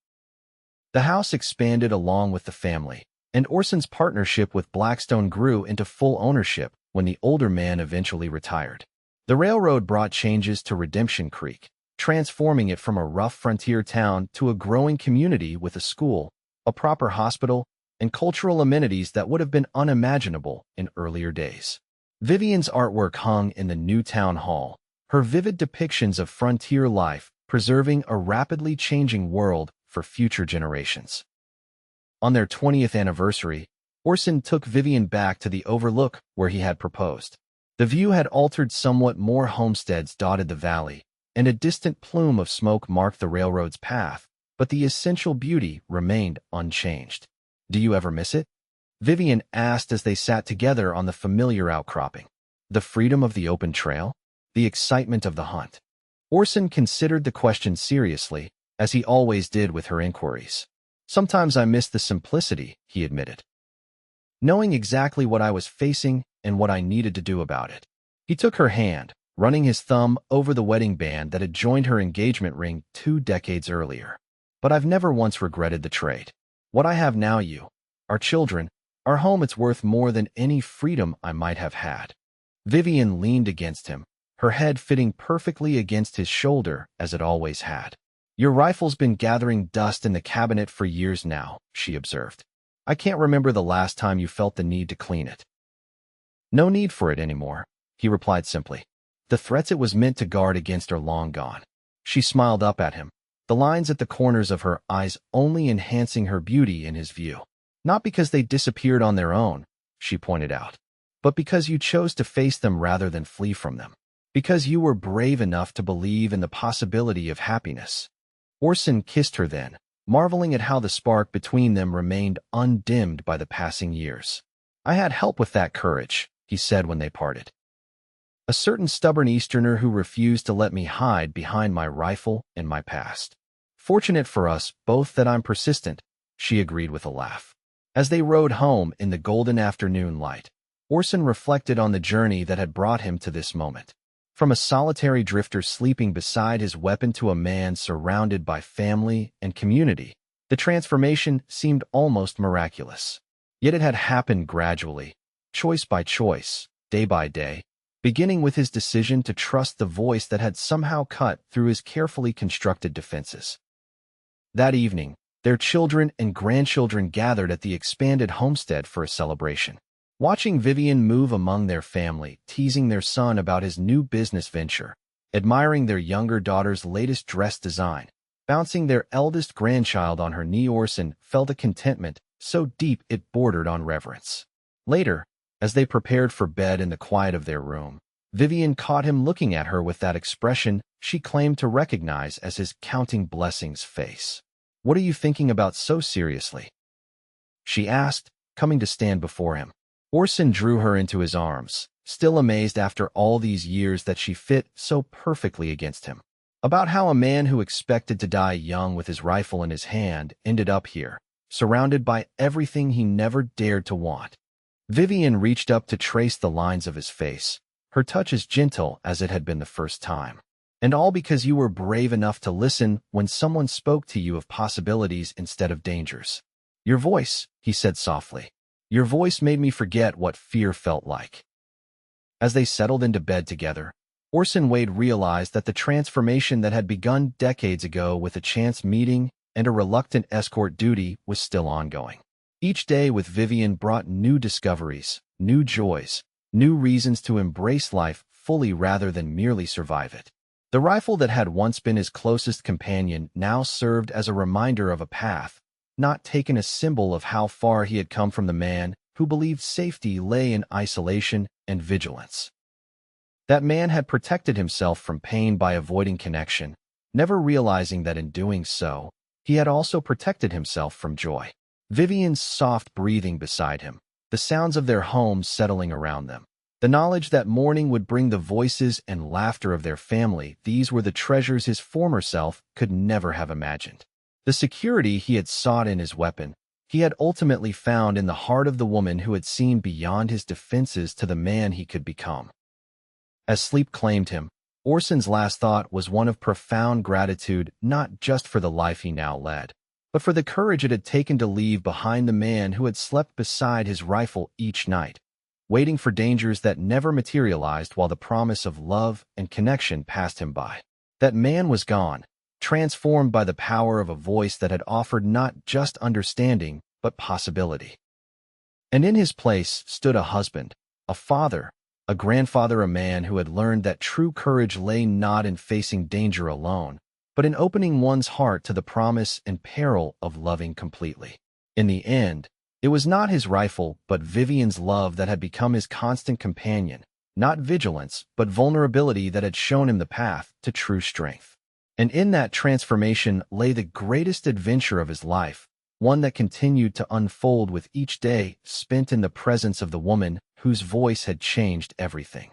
The house expanded along with the family, and Orson's partnership with Blackstone grew into full ownership when the older man eventually retired. The railroad brought changes to Redemption Creek, transforming it from a rough frontier town to a growing community with a school, a proper hospital, and cultural amenities that would have been unimaginable in earlier days. Vivian's artwork hung in the new town hall, her vivid depictions of frontier life preserving a rapidly changing world for future generations. On their 20th anniversary, Orson took Vivien back to the overlook where he had proposed. The view had altered somewhat. More homesteads dotted the valley, and a distant plume of smoke marked the railroad's path, but the essential beauty remained unchanged. "Do you ever miss it?" Vivien asked as they sat together on the familiar outcropping. "The freedom of the open trail? The excitement of the hunt?" Orson considered the question seriously, as he always did with her inquiries. "Sometimes I miss the simplicity," he admitted. "Knowing exactly what I was facing and what I needed to do about it." He took her hand, running his thumb over the wedding band that had joined her engagement ring 2 decades earlier. "But I've never once regretted the trade. What I have now, you, our children, our home, it's worth more than any freedom I might have had." Vivien leaned against him, her head fitting perfectly against his shoulder as it always had. "Your rifle's been gathering dust in the cabinet for years now," she observed. "I can't remember the last time you felt the need to clean it." "No need for it anymore," he replied simply. The threats it was meant to guard against are long gone. She smiled up at him, the lines at the corners of her eyes only enhancing her beauty in his view. Not because they disappeared on their own, she pointed out, but because you chose to face them rather than flee from them. Because you were brave enough to believe in the possibility of happiness. Orson kissed her then, marveling at how the spark between them remained undimmed by the passing years. I had help with that courage, he said when they parted. A certain stubborn Easterner who refused to let me hide behind my rifle and my past. Fortunate for us both that I'm persistent, she agreed with a laugh. As they rode home in the golden afternoon light, Orson reflected on the journey that had brought him to this moment. From a solitary drifter sleeping beside his weapon to a man surrounded by family and community, the transformation seemed almost miraculous. Yet it had happened gradually, choice by choice, day by day, beginning with his decision to trust the voice that had somehow cut through his carefully constructed defenses. That evening, their children and grandchildren gathered at the expanded homestead for a celebration. Watching Vivien move among their family, teasing their son about his new business venture, admiring their younger daughter's latest dress design, bouncing their eldest grandchild on her knee, Orson felt a contentment so deep it bordered on reverence. Later, as they prepared for bed in the quiet of their room, Vivien caught him looking at her with that expression she claimed to recognize as his counting blessings face. "What are you thinking about so seriously?" she asked, coming to stand before him. Orson drew her into his arms, still amazed after all these years that she fit so perfectly against him. About how a man who expected to die young with his rifle in his hand ended up here, surrounded by everything he never dared to want. Vivien reached up to trace the lines of his face, her touch as gentle as it had been the first time. "And all because you were brave enough to listen when someone spoke to you of possibilities instead of dangers. Your voice," he said softly. "Your voice made me forget what fear felt like." As they settled into bed together, Orson Wade realized that the transformation that had begun decades ago with a chance meeting and a reluctant escort duty was still ongoing. Each day with Vivien brought new discoveries, new joys, new reasons to embrace life fully rather than merely survive it. The rifle that had once been his closest companion now served as a reminder of a path, not taken, a symbol of how far he had come from the man who believed safety lay in isolation and vigilance. That man had protected himself from pain by avoiding connection, never realizing that in doing so, he had also protected himself from joy. Vivien's soft breathing beside him, the sounds of their home settling around them, the knowledge that morning would bring the voices and laughter of their family, these were the treasures his former self could never have imagined. The security he had sought in his weapon, he had ultimately found in the heart of the woman who had seen beyond his defenses to the man he could become. As sleep claimed him, Orson's last thought was one of profound gratitude, not just for the life he now led, but for the courage it had taken to leave behind the man who had slept beside his rifle each night, waiting for dangers that never materialized while the promise of love and connection passed him by. That man was gone, transformed by the power of a voice that had offered not just understanding, but possibility. And in his place stood a husband, a father, a grandfather, a man who had learned that true courage lay not in facing danger alone, but in opening one's heart to the promise and peril of loving completely. In the end, it was not his rifle but Vivien's love that had become his constant companion, not vigilance but vulnerability that had shown him the path to true strength. And in that transformation lay the greatest adventure of his life, one that continued to unfold with each day spent in the presence of the woman whose voice had changed everything.